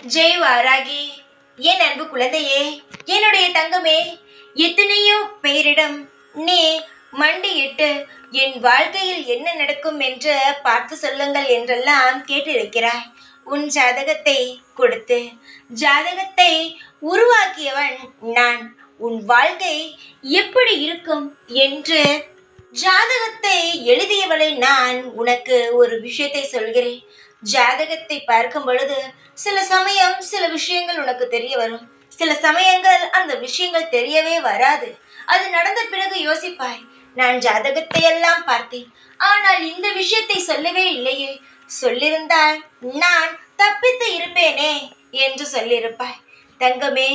ஜெய் வாராகி, என் அன்பு குழந்தையே, என்னுடைய தங்கமே, எத்தனையோ பெயரிடம் நீ மண்டியிட்டு என் வாழ்க்கையில் என்ன நடக்கும் என்று பார்த்து சொல்லுங்கள் என்றெல்லாம் கேட்டிருக்கிறாய். உன் ஜாதகத்தை கொடுத்து ஜாதகத்தை உருவாக்கியவன் நான். உன் வாழ்க்கை எப்படி இருக்கும் என்று ஜாதகத்தை எழுதியவளை நான். உனக்கு ஒரு விஷயத்தை சொல்கிறேன். ஜாதகத்தை பார்க்கும் பொழுது சில சமயம் சில விஷயங்கள் உனக்கு தெரிய வரும், சில சமயங்கள் அந்த விஷயங்கள் தெரியவே வராது. அது நடந்த பிறகு யோசிப்பாய், நான் ஜாதகத்தை எல்லாம் பார்த்தேன், ஆனால் இந்த விஷயத்தை சொல்லவே இல்லையே, சொல்லியிருந்தால் நான் தப்பித்து இருப்பேனே என்று சொல்லியிருப்பாய். தங்கமே,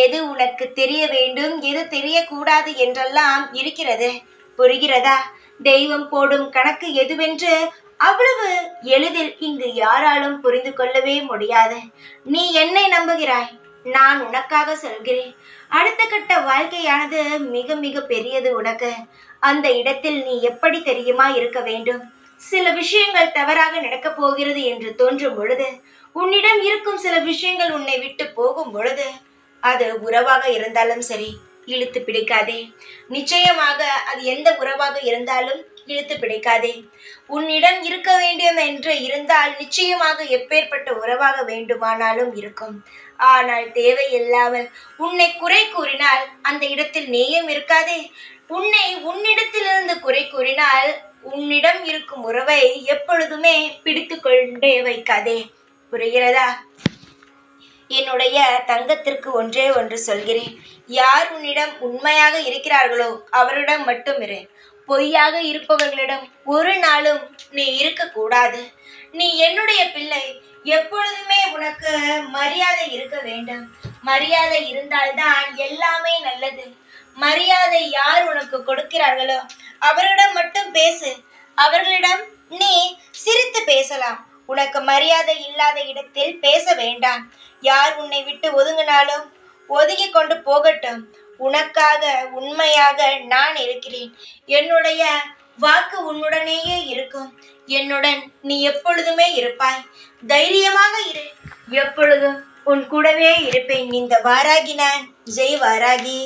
எது உனக்கு தெரிய வேண்டும், எது தெரியக்கூடாது என்றெல்லாம் இருக்கிறது. புரிகிறதா? தெய்வம் போடும் கணக்கு எதுவென்று அவ்வளவு எளிதில் இங்கு யாராலும் புரிந்து கொள்ளவே முடியாது. நீ என்னை நம்புகிறாய், நான் உனக்காக சொல்கிறேன். அடுத்த கட்ட வாழ்க்கையானது மிக மிக பெரியது உனக்கு. அந்த இடத்தில் நீ எப்படி தெரியுமா இருக்க வேண்டும்? சில விஷயங்கள் தவறாக நடக்கப் போகிறது என்று தோன்றும் பொழுது, உன்னிடம் இருக்கும் சில விஷயங்கள் உன்னை விட்டு போகும் பொழுது, அது உறவாக இருந்தாலும் சரி, இழுத்து பிடிக்காதே. நிச்சயமாக அது எந்த உறவாக இருந்தாலும் இழுத்து பிடிக்காதே. உன்னிடம் இருக்க வேண்டும் என்று இருந்தால் நிச்சயமாக எப்பேற்பட்ட உறவாக வேண்டுமானாலும் இருக்கும். ஆனால் தேவையில்லாமல் உன்னை குறை கூறினால் அந்த இடத்தில் நீயும் இருக்காதே. உன்னை உன்னிடத்திலிருந்து குறை கூறினால் உன்னிடம் இருக்கும் உறவை எப்பொழுதுமே பிடித்து கொண்டே வைக்காதே. புரிகிறதா? என்னுடைய தங்கத்திற்கு ஒன்றே ஒன்று சொல்கிறேன். யார் உன்னிடம் உண்மையாக இருக்கிறார்களோ அவரிடம் மட்டும் இரு. பொய்யாக இருப்பவர்களிடம் ஒரு நாளும் நீ இருக்கக்கூடாது. நீ என்னுடைய பிள்ளை. எப்பொழுதுமே உனக்கு மரியாதை இருக்க வேண்டும். மரியாதை இருந்தால்தான் எல்லாமே நல்லது. மரியாதை யார் உனக்கு கொடுக்கிறார்களோ அவர்களிடம் மட்டும் பேசு. அவர்களிடம் நீ சிரித்து பேசலாம். உனக்கு மரியாதை இல்லாத இடத்தில் பேச வேண்டாம். யார் உன்னை விட்டு ஒதுங்கினாலும் ஒதுங்கி கொண்டு போகட்டும். உனக்காக உண்மையாக நான் இருக்கிறேன். என்னுடைய வாக்கு உன்னுடனேயே இருக்கும். என்னுடன் நீ எப்பொழுதுமே இருப்பாய். தைரியமாக இரு. எப்பொழுதும் உன் கூடவே இருப்பேன். இந்த வாராகி நான். ஜெய் வாராகி.